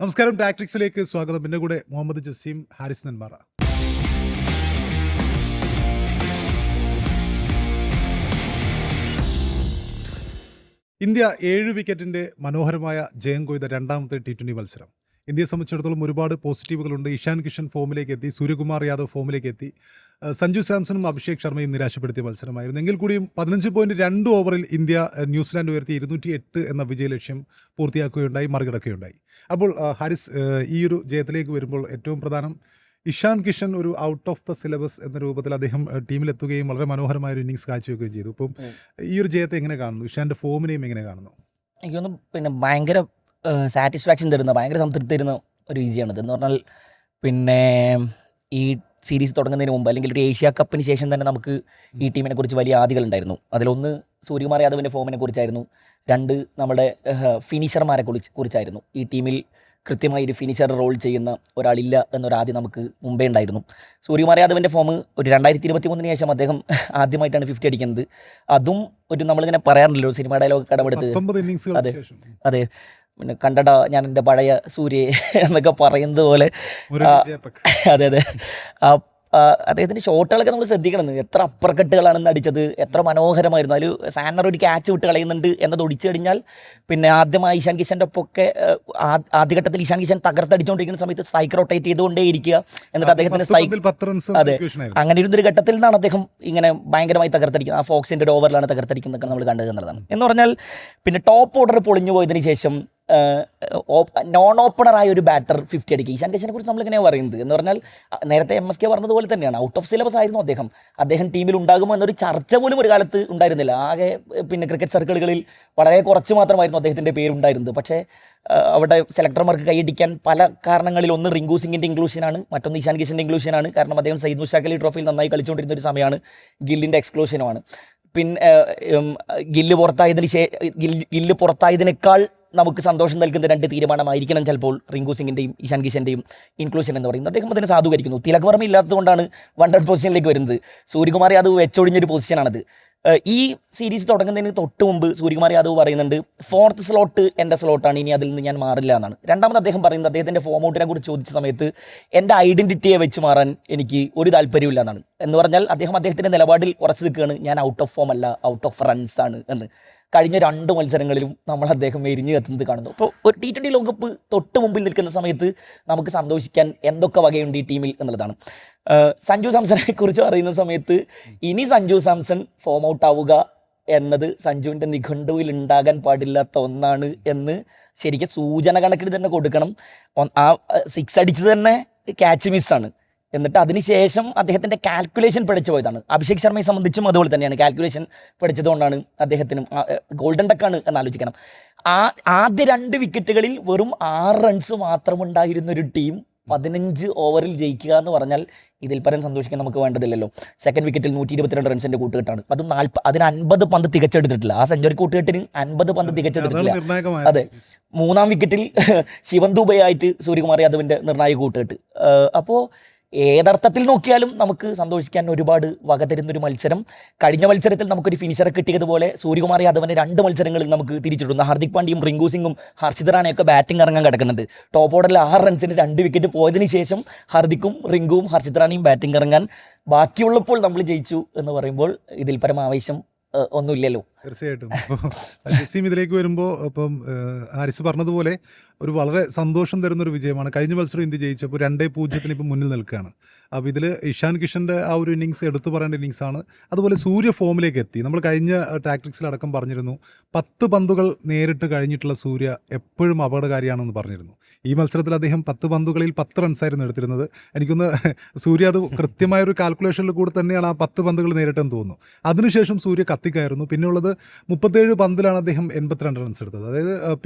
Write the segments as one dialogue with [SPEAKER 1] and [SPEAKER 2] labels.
[SPEAKER 1] നമസ്കാരം, ടാക്ടിക്സിലേക്ക് സ്വാഗതം. എൻ്റെ കൂടെ മുഹമ്മദ് ജസീം, ഹാരിസ് നെന്മാറ. ഇന്ത്യ 7 വിക്കറ്റിൻ്റെ മനോഹരമായ ജയം കൊയ്ത രണ്ടാമത്തെ T20 മത്സരം. ഇന്ത്യയെ സംബന്ധിച്ചിടത്തോളം ഒരുപാട് പോസിറ്റീവുകളുണ്ട്. ഇഷാൻ കിഷൻ ഫോമിലേക്ക് എത്തി, സൂര്യകുമാർ യാദവ് ഫോമിലേക്ക് എത്തി, സഞ്ജു സാംസണും അഭിഷേക് ശർമ്മയും നിരാശപ്പെടുത്തിയ മത്സരമായിരുന്നു. എങ്കിൽ കൂടിയും 15.2 ഓവറിൽ ഇന്ത്യ ന്യൂസിലാൻഡ് ഉയർത്തി 208 എന്ന വിജയലക്ഷ്യം പൂർത്തിയാക്കുകയുണ്ടായി, മറികടക്കുകയുണ്ടായി. അപ്പോൾ ഹാരിസ്, ഈ ഒരു ജയത്തിലേക്ക് വരുമ്പോൾ ഏറ്റവും പ്രധാനം ഇഷാൻ കിഷൻ ഒരു ഔട്ട് ഓഫ് ദ സിലബസ് എന്ന രൂപത്തിൽ അദ്ദേഹം ടീമിലെത്തുകയും വളരെ മനോഹരമായ ഒരു ഇന്നിങ്സ് കാഴ്ചവെക്കുകയും ചെയ്തു. ഇപ്പം ഈ ഒരു ജയത്തെ എങ്ങനെ കാണുന്നു? ഇഷാൻ്റെ ഫോമിനെയും എങ്ങനെ കാണുന്നു?
[SPEAKER 2] എനിക്കൊന്നും പിന്നെ ഭയങ്കര സാറ്റിസ്ഫാക്ഷൻ തരുന്ന, ഭയങ്കര സംതൃപ്തി തരുന്ന ഒരു വിജയമാണിത്. എന്ന് പറഞ്ഞാൽ പിന്നെ ഈ സീരീസ് തുടങ്ങുന്നതിന് മുമ്പ് അല്ലെങ്കിൽ ഒരു ഏഷ്യ കപ്പിന് ശേഷം തന്നെ നമുക്ക് ഈ ടീമിനെ കുറിച്ച് വലിയ ആദികളുണ്ടായിരുന്നു. അതിലൊന്ന് സൂര്യകുമാർ യാദവിൻ്റെ ഫോമിനെ കുറിച്ചായിരുന്നു, രണ്ട് നമ്മുടെ ഫിനിഷർമാരെ കുറിച്ചായിരുന്നു. ഈ ടീമിൽ കൃത്യമായി ഒരു ഫിനിഷർ റോൾ ചെയ്യുന്ന ഒരാളില്ല എന്നൊരാദ്യം നമുക്ക് മുമ്പേ ഉണ്ടായിരുന്നു. സൂര്യകുമാർ യാദവിൻ്റെ ഫോം ഒരു 2023 ശേഷം അദ്ദേഹം ആദ്യമായിട്ടാണ് 50 അടിക്കുന്നത്. അതും ഒരു നമ്മളിങ്ങനെ പറയാറുണ്ടല്ലോ, സിനിമ ഡയലോഗ് കടമെടുത്ത് അതെ പിന്നെ കണ്ടട ഞാൻ എൻ്റെ പഴയ സൂര്യ എന്നൊക്കെ പറയുന്നത് പോലെ അതെ അതെ അദ്ദേഹത്തിൻ്റെ ഷോട്ടുകളൊക്കെ നമ്മൾ ശ്രദ്ധിക്കണം. എത്ര അപ്പർ കട്ടുകളാണെന്ന് അടിച്ചത്, എത്ര മനോഹരമായിരുന്നു. അതിൽ സാനർ ഒരു ക്യാച്ച് വിട്ട് കളയുന്നുണ്ട് എന്നത് ഒടിച്ചു കഴിഞ്ഞാൽ പിന്നെ ആദ്യമായി ഇഷാൻ കിഷൻ്റെ ഒപ്പമൊക്കെ ആദ്യഘട്ടത്തിൽ ഇഷാൻ കിഷൻ തകർത്തടിച്ചുകൊണ്ടിരിക്കുന്ന സമയത്ത് സ്ട്രൈക്ക് റൊട്ടേറ്റ് ചെയ്തുകൊണ്ടേ ഇരിക്കുക, എന്നിട്ട് അദ്ദേഹത്തിന് സ്ട്രൈക്ക് അതെ അങ്ങനെ ഇരുന്നൊരു ഘട്ടത്തിൽ നിന്നാണ് അദ്ദേഹം ഇങ്ങനെ ഭയങ്കരമായി തകർത്തടിക്കുന്നത്. ആ ഫോക്സിൻ്റെ ഒരു ഓവറിലാണ് തകർത്തടിക്കുന്നതൊക്കെ നമ്മൾ കണ്ടത് എന്നുള്ളതാണ്. എന്ന് പറഞ്ഞാൽ പിന്നെ ടോപ്പ് ഓർഡർ പൊളിഞ്ഞു പോയതിന് ശേഷം നോൺ ഓപ്പണറായ ഒരു ബാറ്റർ 50 അടിക്കുക. ഇഷാൻ കിഷനെ കുറിച്ച് നമ്മളിങ്ങനെയാണ് പറയുന്നത്. എന്ന് പറഞ്ഞാൽ നേരത്തെ MSK പറഞ്ഞതുപോലെ തന്നെയാണ്, ഔട്ട് ഓഫ് സിലബസ് ആയിരുന്നു അദ്ദേഹം ടീമിൽ ഉണ്ടാകുമോ എന്നൊരു ചർച്ച പോലും ഒരു കാലത്ത് ഉണ്ടായിരുന്നില്ല. ആകെ പിന്നെ ക്രിക്കറ്റ് സർക്കിളുകളിൽ വളരെ കുറച്ച് മാത്രമായിരുന്നു അദ്ദേഹത്തിൻ്റെ പേരുണ്ടായിരുന്നത്. പക്ഷേ അവിടെ സെലക്ടർമാർക്ക് കൈയടിക്കാൻ പല കാരണങ്ങളിൽ, ഒന്ന് റിങ്കു സിംഗിൻ്റെ ഇൻക്ലൂഷനാണ്, മറ്റൊന്ന് ഇഷാൻ കിഷൻ്റെ ഇൻക്ലൂഷനാണ്. കാരണം അദ്ദേഹം സയ്യിദ് മുഷ്താഖ് അലി ട്രോഫിയിൽ നന്നായി കളിച്ചുകൊണ്ടിരുന്ന ഒരു സമയമാണ്. ഗില്ലിൻ്റെ എക്സ്ക്ലൂഷനുമാണ്. പിന്നെ ഗില്ല് പുറത്തായതിനേക്കാൾ നമുക്ക് സന്തോഷം നൽകുന്ന രണ്ട് തീരുമാനമായിരിക്കണം ചിലപ്പോൾ റിങ്കു സിംഗിൻ്റെയും ഇഷാൻ കിഷൻ്റെയും ഇൻക്ലൂഷൻ എന്ന് പറയുന്നത്. അദ്ദേഹം അതിനെ സാധൂകരിക്കുന്നു. തിലക് വർമ്മ ഇല്ലാത്തതുകൊണ്ടാണ് 100 പൊസിഷനിലേക്ക് വരുന്നത്. സൂര്യകുമാർ യാദവ് വെച്ചൊഴിഞ്ഞൊരു പൊസിഷനാണത്. ഈ സീരീസ് തുടങ്ങുന്നതിന് തൊട്ട് മുമ്പ് സൂര്യകുമാർ യാദവ് പറയുന്നുണ്ട്, 4th സ്ലോട്ട് എൻ്റെ സ്ലോട്ടാണ്, ഇനി അതിൽ നിന്ന് ഞാൻ മാറില്ല എന്നാണ്. രണ്ടാമത് അദ്ദേഹം പറയുന്നത്, അദ്ദേഹത്തിൻ്റെ ഫോം ഔട്ടിനെ കുറിച്ച് ചോദിച്ച സമയത്ത് എൻ്റെ ഐഡൻറ്റിറ്റിയെ വെച്ച് മാറാൻ എനിക്ക് ഒരു താല്പര്യമില്ല എന്നാണ്. എന്ന് പറഞ്ഞാൽ അദ്ദേഹത്തിൻ്റെ നിലപാടിൽ ഉറച്ചു നിൽക്കുകയാണ്, ഞാൻ ഔട്ട് ഓഫ് ഫോം അല്ല, ഔട്ട് ഓഫ് റൺസ് ആണ് എന്ന്. കഴിഞ്ഞ 2 മത്സരങ്ങളിലും നമ്മൾ അദ്ദേഹം എരിഞ്ഞു കത്തുന്നത് കാണുന്നു. അപ്പോൾ ഒരു T20 ലോകകപ്പ് തൊട്ട് മുമ്പിൽ നിൽക്കുന്ന സമയത്ത് നമുക്ക് സന്തോഷിക്കാൻ എന്തൊക്കെ വകയുണ്ട് ഈ ടീമിൽ എന്നുള്ളതാണ്. സഞ്ജു സാംസണെ കുറിച്ച് പറയുന്ന സമയത്ത് ഇനി സഞ്ജു സാംസൺ ഫോം ഔട്ട് ആവുക എന്നത് സഞ്ജുവിൻ്റെ നിഘണ്ടുവിൽ ഉണ്ടാകാൻ പാടില്ലാത്ത ഒന്നാണ് എന്ന് ശരിക്കും സൂചന കണക്കിൽ തന്നെ കൊടുക്കണം. ആ 6 അടിച്ചത് തന്നെ ക്യാച്ച് മിസ്സാണ്. എന്നിട്ട് അതിനുശേഷം അദ്ദേഹത്തിൻ്റെ കാൽക്കുലേഷൻ പഠിച്ചു പോയതാണ്. അഭിഷേക് ശർമ്മയെ സംബന്ധിച്ചും അതുപോലെ തന്നെയാണ്. കാൽക്കുലേഷൻ പഠിച്ചതുകൊണ്ടാണ് അദ്ദേഹത്തിനും ഗോൾഡൻ ഡക്കാണ് എന്നാലോചിക്കണം. ആദ്യ 2 വിക്കറ്റുകളിൽ വെറും 6 റൺസ് മാത്രമുണ്ടായിരുന്നൊരു ടീം 15 ഓവറിൽ ജയിക്കുക എന്ന് പറഞ്ഞാൽ ഇതിൽ പരം സന്തോഷിക്കാൻ നമുക്ക് വേണ്ടതില്ലല്ലോ. സെക്കൻഡ് വിക്കറ്റിൽ 122 റൺസിൻ്റെ കൂട്ടുകെട്ടാണ്. അതും അതിന് 50 പന്ത് തികച്ചെടുത്തിട്ടില്ല. ആ സെഞ്ചുറി കൂട്ടുകെട്ടിന് 50 പന്ത് തികച്ചെടുത്തിട്ടില്ല. അതെ, 3-ാം വിക്കറ്റിൽ ശിവൻ ദുബൈയായിട്ട് സൂര്യകുമാർ യാദവിൻ്റെ നിർണായക കൂട്ടുകെട്ട്. അപ്പോൾ ഏതർത്ഥത്തിൽ നോക്കിയാലും നമുക്ക് സന്തോഷിക്കാൻ ഒരുപാട് വക തരുന്നൊരു മത്സരം. കഴിഞ്ഞ മത്സരത്തിൽ നമുക്കൊരു ഫിനിഷറെ കിട്ടിയതുപോലെ സൂര്യകുമാർ യാദവിനെ 2 മത്സരങ്ങളിൽ നമുക്ക് തിരിച്ചിടുന്നു. ഹാർദിക് പാണ്ഡ്യയും റിങ്കു സിംഗും ഹർഷിത് റാണയൊക്കെ ബാറ്റിംഗ് ഇറങ്ങാൻ കിടക്കുന്നുണ്ട്. ടോപ്പ് ഓർഡറിൽ 6 റൺസിന് 2 വിക്കറ്റ് പോയതിന് ശേഷം ഹർദിക്കും റിങ്കുവും ഹർഷിത് റാണയും ബാറ്റിംഗ് ഇറങ്ങാൻ ബാക്കിയുള്ളപ്പോൾ നമ്മൾ ജയിച്ചു എന്ന് പറയുമ്പോൾ ഇതിൽ പരം ആവേശം ഒന്നുമില്ലല്ലോ.
[SPEAKER 1] തീർച്ചയായിട്ടും. ജസീം, ഇതിലേക്ക് വരുമ്പോൾ ഇപ്പം ഹാരിസ് പറഞ്ഞതുപോലെ ഒരു വളരെ സന്തോഷം തരുന്നൊരു വിജയമാണ്. കഴിഞ്ഞ മത്സരം ഇന്ത്യ ജയിച്ചപ്പോൾ 2-0 ഇപ്പം മുന്നിൽ നിൽക്കുകയാണ്. അപ്പോൾ ഇതിൽ ഇഷാൻ കിഷൻ്റെ ആ ഒരു ഇന്നിങ്സ് എടുത്തു പറയേണ്ട ഇന്നിങ്സാണ്. അതുപോലെ സൂര്യ ഫോമിലേക്ക് എത്തി. നമ്മൾ കഴിഞ്ഞ ടാക്ടിക്സിലടക്കം പറഞ്ഞിരുന്നു, 10 പന്തുകൾ നേരിട്ട് കഴിഞ്ഞിട്ടുള്ള സൂര്യ എപ്പോഴും അപകടകാരിയാണെന്ന് പറഞ്ഞിരുന്നു. ഈ മത്സരത്തിൽ അദ്ദേഹം 10 പന്തുകളിൽ 10 റൺസായിരുന്നു എടുത്തിരുന്നത്. എനിക്കൊന്ന് സൂര്യ അത് കൃത്യമായൊരു കാൽക്കുലേഷനിൽ കൂടെ തന്നെയാണ് ആ 10 പന്തുകൾ നേരിട്ടെന്ന് തോന്നുന്നു. അതിനുശേഷം സൂര്യ കത്തിക്കായിരുന്നു. പിന്നെയുള്ളത് 37 പന്തിലാണ് അദ്ദേഹം 82 റൺസ് എടുത്തത്. അതായത്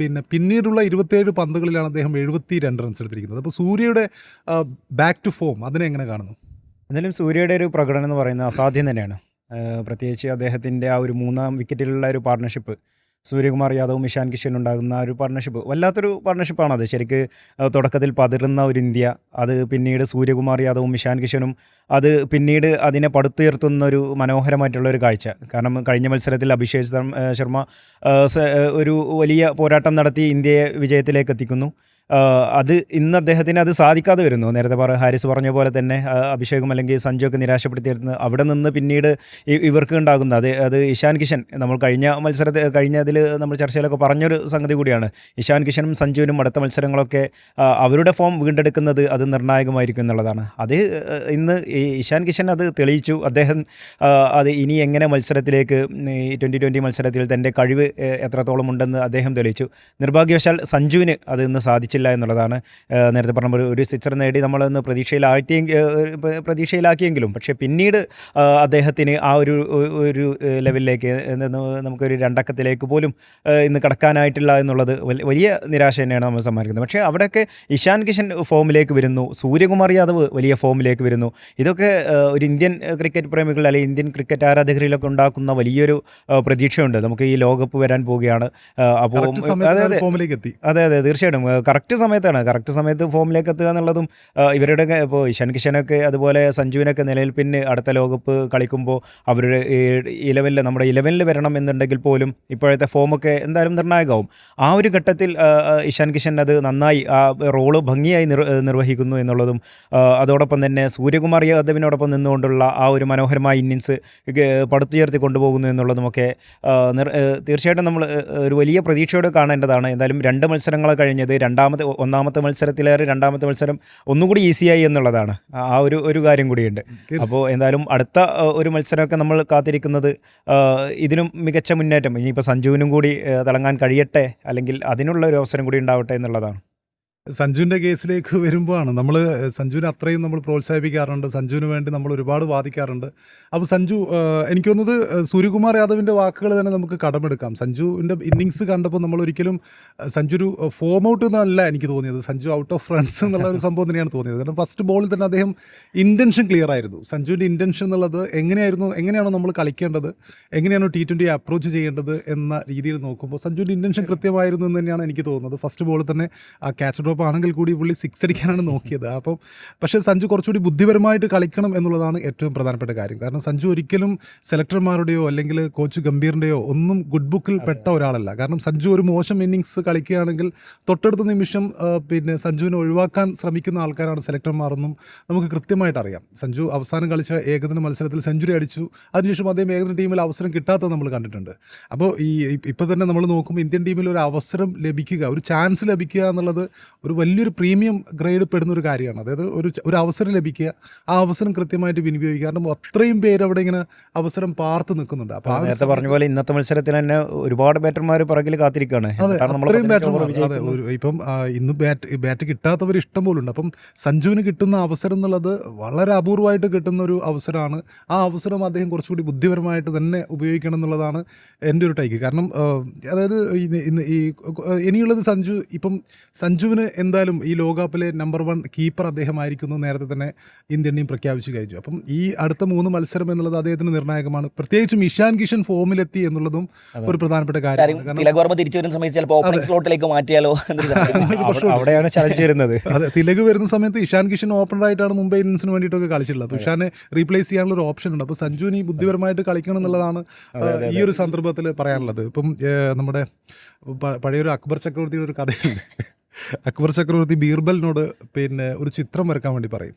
[SPEAKER 1] പിന്നീടുള്ള 27 പന്തുകളിലാണ് അദ്ദേഹം 72 റൺസ് എടുത്തിരിക്കുന്നത്. അപ്പോൾ സൂര്യയുടെ ബാക്ക് ടു ഫോം അതിനെ എങ്ങനെ കാണുന്നു?
[SPEAKER 3] എന്നാലും സൂര്യയുടെ ഒരു പ്രകടനം എന്ന് പറയുന്നത് അസാധ്യം തന്നെയാണ്. പ്രത്യേകിച്ച് അദ്ദേഹത്തിൻ്റെ ആ ഒരു 3-ാം വിക്കറ്റിലുള്ള ഒരു പാർട്ണർഷിപ്പ്, സൂര്യകുമാർ യാദവും ഇഷാൻ കിഷനും ഉണ്ടാകുന്ന ഒരു പാർട്ണർഷിപ്പ് വല്ലാത്തൊരു പാർട്ണർഷിപ്പാണത്. ശരിക്ക് തുടക്കത്തിൽ പതിരുന്ന ഒരു ഇന്ത്യ, അത് പിന്നീട് സൂര്യകുമാർ യാദവും ഇഷാൻ കിഷനും അത് പിന്നീട് അതിനെ പടുത്തുയർത്തുന്ന ഒരു മനോഹരമായിട്ടുള്ളൊരു കാഴ്ച. കാരണം കഴിഞ്ഞ മത്സരത്തിൽ അഭിഷേക് ശർമ്മ ഒരു വലിയ പോരാട്ടം നടത്തി ഇന്ത്യയെ വിജയത്തിലേക്ക് എത്തിക്കുന്നു. അത് ഇന്ന് അദ്ദേഹത്തിന് അത് സാധിക്കാതെ വരുന്നു. നേരത്തെ ഹാരിസ് പറഞ്ഞ പോലെ തന്നെ അഭിഷേകും അല്ലെങ്കിൽ സഞ്ജു ഒക്കെ നിരാശപ്പെടുത്തിയിരുന്നത് അവിടെ നിന്ന് പിന്നീട് ഇവർക്ക് ഉണ്ടാകുന്ന അത് ഇഷാൻ കിഷൻ നമ്മൾ കഴിഞ്ഞതിൽ നമ്മൾ ചർച്ചയിലൊക്കെ പറഞ്ഞൊരു സംഗതി കൂടിയാണ്. ഇഷാൻ കിഷനും സഞ്ജുവിനും അടുത്ത മത്സരങ്ങളൊക്കെ അവരുടെ ഫോം വീണ്ടെടുക്കുന്നത് അത് നിർണായകമായിരിക്കും എന്നുള്ളതാണ്. അത് ഇന്ന് ഇഷാൻ കിഷൻ അത് തെളിയിച്ചു. അദ്ദേഹം അത് ഇനി എങ്ങനെ മത്സരത്തിലേക്ക് ഈ 2020 മത്സരത്തിൽ തൻ്റെ കഴിവ് എത്രത്തോളം ഉണ്ടെന്ന് അദ്ദേഹം തെളിയിച്ചു. നിർഭാഗ്യവശാൽ സഞ്ജുവിന് അത് ഇന്ന് സാധിച്ചില്ല എന്നുള്ളതാണ്. നേരത്തെ പറഞ്ഞ ഒരു സിക്സർ നേടി നമ്മളൊന്ന് പ്രതീക്ഷയിലാക്കിയെങ്കിലും പക്ഷേ പിന്നീട് അദ്ദേഹത്തിന് ആ ഒരു ലെവലിലേക്ക് നമുക്കൊരു രണ്ടക്കത്തിലേക്ക് പോലും ഇന്ന് കടക്കാനായിട്ടില്ല എന്നുള്ളത് വലിയ നിരാശ തന്നെയാണ് നമ്മൾ സമ്മാനിക്കുന്നത്. പക്ഷേ അവിടെയൊക്കെ ഇഷാൻ കിഷൻ ഫോമിലേക്ക് വരുന്നു, സൂര്യകുമാർ യാദവ് വലിയ ഫോമിലേക്ക് വരുന്നു. ഇതൊക്കെ ഒരു ഇന്ത്യൻ ക്രിക്കറ്റ് പ്രേമികൾ അല്ലെങ്കിൽ ഇന്ത്യൻ ക്രിക്കറ്റ് ആരാധകരിലൊക്കെ ഉണ്ടാക്കുന്ന വലിയൊരു പ്രതീക്ഷയുണ്ട്. നമുക്ക് ഈ ലോകകപ്പ് വരാൻ പോവുകയാണ്. അപ്പോൾ അതെ തീർച്ചയായിട്ടും കറക്റ്റ് സമയത്ത് ഫോമിലേക്ക് എത്തുക എന്നുള്ളതും ഇവരുടെ ഇപ്പോൾ ഇഷാൻ കിഷനൊക്കെ അതുപോലെ സഞ്ജുവിനൊക്കെ നിലയിൽ പിന്നെ അടുത്ത ലോകകപ്പ് കളിക്കുമ്പോൾ അവരുടെ നമ്മുടെ 11 വരണം എന്നുണ്ടെങ്കിൽ പോലും ഇപ്പോഴത്തെ ഫോമൊക്കെ എന്തായാലും നിർണായകമാവും. ആ ഒരു ഘട്ടത്തിൽ ഇഷാൻ കിഷൻ അത് നന്നായി ആ റോള് ഭംഗിയായി നിർവഹിക്കുന്നു എന്നുള്ളതും അതോടൊപ്പം തന്നെ സൂര്യകുമാർ യാദവിനോടൊപ്പം നിന്നുകൊണ്ടുള്ള ആ ഒരു മനോഹരമായ ഇന്നിങ്സ് പടുത്തുയർത്തി കൊണ്ടുപോകുന്നു എന്നുള്ളതുമൊക്കെ തീർച്ചയായിട്ടും നമ്മൾ ഒരു വലിയ പ്രതീക്ഷയോടെ കാണേണ്ടതാണ്. എന്തായാലും 2 മത്സരങ്ങൾ കഴിഞ്ഞത് ഒന്നാമത്തെ മത്സരത്തിലേറെ രണ്ടാമത്തെ മത്സരം ഒന്നുകൂടി ഈസിയായി എന്നുള്ളതാണ്. ആ ഒരു കാര്യം കൂടിയുണ്ട്. അപ്പോൾ എന്തായാലും അടുത്ത ഒരു മത്സരമൊക്കെ നമ്മൾ കാത്തിരിക്കുന്നത് ഇതിനും മികച്ച മുന്നേറ്റം ഇനിയിപ്പോൾ സഞ്ജുവിനും കൂടി തിളങ്ങാൻ കഴിയട്ടെ, അല്ലെങ്കിൽ അതിനുള്ള ഒരു അവസരം കൂടി ഉണ്ടാവട്ടെ എന്നുള്ളതാണ്.
[SPEAKER 1] സഞ്ജുവിൻ്റെ കേസിലേക്ക് വരുമ്പോഴാണ് നമ്മൾ സഞ്ജുവിനെ അത്രയും നമ്മൾ പ്രോത്സാഹിപ്പിക്കാറുണ്ട്, സഞ്ജുവിന് വേണ്ടി നമ്മൾ ഒരുപാട് വാദിക്കാറുണ്ട്. അപ്പോൾ സഞ്ജു എനിക്ക് തോന്നുന്നത് സൂര്യകുമാർ യാദവിൻ്റെ വാക്കുകൾ തന്നെ നമുക്ക് കടമെടുക്കാം. സഞ്ജുവിൻ്റെ ഇന്നിങ്സ് കണ്ടപ്പോൾ നമ്മൾ ഒരിക്കലും സഞ്ജു ഒരു ഫോം ഔട്ട് എന്നല്ല എനിക്ക് തോന്നിയത്, സഞ്ജു ഔട്ട് ഓഫ് റൺസ് എന്നുള്ള ഒരു സംഭവം തന്നെയാണ് തോന്നിയത്. കാരണം ഫസ്റ്റ് ബോളിൽ തന്നെ അദ്ദേഹം ഇൻറ്റൻഷൻ ക്ലിയർ ആയിരുന്നു. സഞ്ജുവിൻ്റെ ഇൻറ്റൻഷൻ എന്നുള്ളത് എങ്ങനെയാണോ നമ്മൾ കളിക്കേണ്ടത്, എങ്ങനെയാണോ T20 അപ്രോച്ച് ചെയ്യേണ്ടത് എന്ന രീതിയിൽ നോക്കുമ്പോൾ സഞ്ജുവിൻ്റെ ഇൻറ്റൻഷൻ കൃത്യമായിരുന്നു എന്ന് തന്നെയാണ് എനിക്ക് തോന്നുന്നത്. ഫസ്റ്റ് ബോളിൽ തന്നെ ആ ക്യാച്ച് ഡ്രോപ്പ് ആണെങ്കിൽ കൂടി പുള്ളി 6 അടിക്കാനാണ് നോക്കിയത്. അപ്പം പക്ഷേ സഞ്ജു കുറച്ചുകൂടി ബുദ്ധിപരമായിട്ട് കളിക്കണം എന്നുള്ളതാണ് ഏറ്റവും പ്രധാനപ്പെട്ട കാര്യം. കാരണം സഞ്ജു ഒരിക്കലും സെലക്ടർമാരുടെയോ അല്ലെങ്കിൽ കോച്ച് ഗംഭീറിൻ്റെയോ ഒന്നും ഗുഡ് ബുക്കിൽ പെട്ട ഒരാളല്ല. കാരണം സഞ്ജു ഒരു മോശം ഇന്നിങ്സ് കളിക്കുകയാണെങ്കിൽ തൊട്ടടുത്ത നിമിഷം പിന്നെ സഞ്ജുവിനെ ഒഴിവാക്കാൻ ശ്രമിക്കുന്ന ആൾക്കാരാണ് സെലക്ടർമാരെന്നും നമുക്ക് കൃത്യമായിട്ട് അറിയാം. സഞ്ജു അവസാനം കളിച്ച ഏകദിന മത്സരത്തിൽ സെഞ്ചുറി അടിച്ചു, അതിനുശേഷം അദ്ദേഹം ഏകദിന ടീമിൽ അവസരം കിട്ടാത്തത് നമ്മൾ കണ്ടിട്ടുണ്ട്. അപ്പോൾ ഇപ്പോൾ തന്നെ നമ്മൾ നോക്കുമ്പോൾ ഇന്ത്യൻ ടീമിൽ ഒരു അവസരം ലഭിക്കുക, ഒരു ചാൻസ് ലഭിക്കുക എന്നുള്ളത് ഒരു വലിയൊരു പ്രീമിയം ഗ്രേഡ് പെടുന്ന ഒരു കാര്യമാണ്. അതായത് ഒരു അവസരം ലഭിക്കുക, ആ അവസരം കൃത്യമായിട്ട് വിനിയോഗിക്കുക. കാരണം അത്രയും പേര് അവിടെ ഇങ്ങനെ അവസരം പാർത്ത് നിൽക്കുന്നുണ്ട്. അപ്പോൾ
[SPEAKER 3] നേരത്തെ പറഞ്ഞ പോലെ ഇന്നത്തെ മത്സരത്തിൽ തന്നെ ഒരുപാട് ബാറ്റർമാർ പുറകിൽ കാത്തിരിക്കുകയാണ്.
[SPEAKER 1] അതെ, അത്രയും ബാറ്റർമാർ. അതെ, ഇപ്പം ഇന്ന് ബാറ്റ് കിട്ടാത്തവർ ഇഷ്ടം പോലുണ്ട്. അപ്പം സഞ്ജുവിന് കിട്ടുന്ന അവസരം എന്നുള്ളത് വളരെ അപൂർവമായിട്ട് കിട്ടുന്ന ഒരു അവസരമാണ്. ആ അവസരം അദ്ദേഹം കുറച്ചുകൂടി ബുദ്ധിപരമായിട്ട് തന്നെ ഉപയോഗിക്കണം എന്നുള്ളതാണ് എൻ്റെ ഒരു ടേക്ക്. കാരണം അതായത് ഇനിയുള്ളത് സഞ്ജുവിന് എന്തായാലും ഈ ലോകകപ്പിലെ നമ്പർ 1 കീപ്പർ അദ്ദേഹമായിരിക്കുന്നു നേരത്തെ തന്നെ ഇന്ത്യൻ ടീം പ്രഖ്യാപിച്ചു കഴിഞ്ഞു. അപ്പം ഈ അടുത്ത 3 മത്സരം എന്നുള്ളത് അദ്ദേഹത്തിന് നിർണായകമാണ്. പ്രത്യേകിച്ചും ഇഷാൻ കിഷൻ ഫോമിലെത്തി എന്നുള്ളതും ഒരു പ്രധാനപ്പെട്ട കാര്യമാണ്.
[SPEAKER 2] തിലക് വർമ്മ തിരിച്ചു വരുന്ന സമയത്ത് ചിലപ്പോൾ ഓപ്പണിംഗ് സ്ലോട്ടിലേക്ക് മാറ്റിയാലോ
[SPEAKER 3] അവിടെയാണ് ചലഞ്ച് വരുന്നത്.
[SPEAKER 1] അതെ, തിലക് വരുന്ന സമയത്ത് ഇഷാൻ കിഷൻ ഓപ്പണറായിട്ടാണ് മുംബൈ ഇന്ത്യൻസിന് വേണ്ടിയിട്ടൊക്കെ കളിച്ചിട്ടുള്ളത്. അപ്പോൾ ഇഷാനെ റീപ്ലേസ് ചെയ്യാനുള്ള ഒരു ഓപ്ഷൻ ഉണ്ട്. അപ്പോൾ സഞ്ജുവിന് ബുദ്ധിപരമായിട്ട് കളിക്കണം എന്നുള്ളതാണ് ഈ ഒരു സന്ദർഭത്തിൽ പറയാനുള്ളത്. ഇപ്പം നമ്മുടെ പഴയൊരു അക്ബർ ചക്രവർത്തിയുടെ ഒരു കഥയുണ്ട്. അക്ബർ ചക്രവർത്തി ബീർബലിനോട് പിന്നെ ഒരു ചിത്രം വരയ്ക്കാൻ വേണ്ടി പറയും.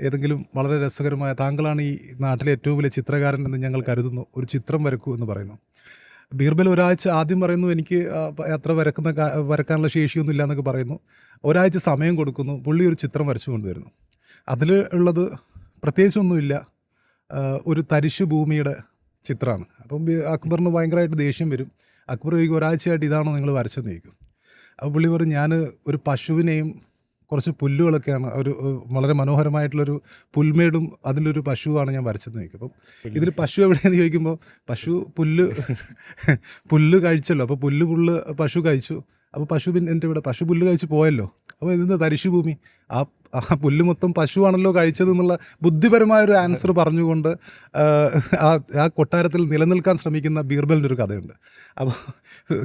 [SPEAKER 1] ഏതെങ്കിലും വളരെ രസകരമായ, താങ്കളാണ് ഈ നാട്ടിലെ ഏറ്റവും വലിയ ചിത്രകാരൻ എന്ന് ഞങ്ങൾ കരുതുന്നു, ഒരു ചിത്രം വരക്കൂ എന്ന് പറയുന്നു. ബീർബൽ ഒരാഴ്ച ആദ്യം പറയുന്നു, എനിക്ക് അത്ര വരക്കാനുള്ള ശേഷിയൊന്നും ഇല്ല എന്നൊക്കെ പറയുന്നു. ഒരാഴ്ച സമയം കൊടുക്കുന്നു, പുള്ളി ഒരു ചിത്രം വരച്ചു കൊണ്ടുവരുന്നു. അതിൽ ഉള്ളത് പ്രത്യേകിച്ചൊന്നുമില്ല, ഒരു തരിശു ഭൂമിയുടെ ചിത്രമാണ്. അപ്പം അക്ബറിന് ഭയങ്കരമായിട്ട് ദേഷ്യം വരും. അക്ബർ ചോദിക്കും, ഒരാഴ്ചയായിട്ട് ഇതാണോ നിങ്ങൾ വരച്ചെന്ന് ചോദിക്കും. അപ്പോൾ പുള്ളി പറയും, ഞാൻ ഒരു പശുവിനെയും കുറച്ച് പുല്ലുകളൊക്കെയാണ്, ഒരു വളരെ മനോഹരമായിട്ടുള്ളൊരു പുൽമേടും അതിലൊരു പശുവാണ് ഞാൻ വരച്ചെന്ന് ചോദിക്കും. അപ്പം ഇതിൽ പശു എവിടെയെന്ന് ചോദിക്കുമ്പോൾ പശു പുല്ല് കഴിച്ചല്ലോ. അപ്പോൾ പശു കഴിച്ചു. അപ്പോൾ പശു പിന്നെ എൻ്റെ ഇവിടെ പശു പുല്ല് കഴിച്ച് പോയല്ലോ. അപ്പോൾ ഇതിൻ്റെ തരിശുഭൂമി, ആ പുല്ല് മൊത്തം പശുവാണല്ലോ കഴിച്ചത് എന്നുള്ള ബുദ്ധിപരമായൊരു ആൻസർ പറഞ്ഞുകൊണ്ട് ആ കൊട്ടാരത്തിൽ നിലനിൽക്കാൻ ശ്രമിക്കുന്ന ബീർബലിൻ്റെ ഒരു കഥയുണ്ട്. അപ്പോൾ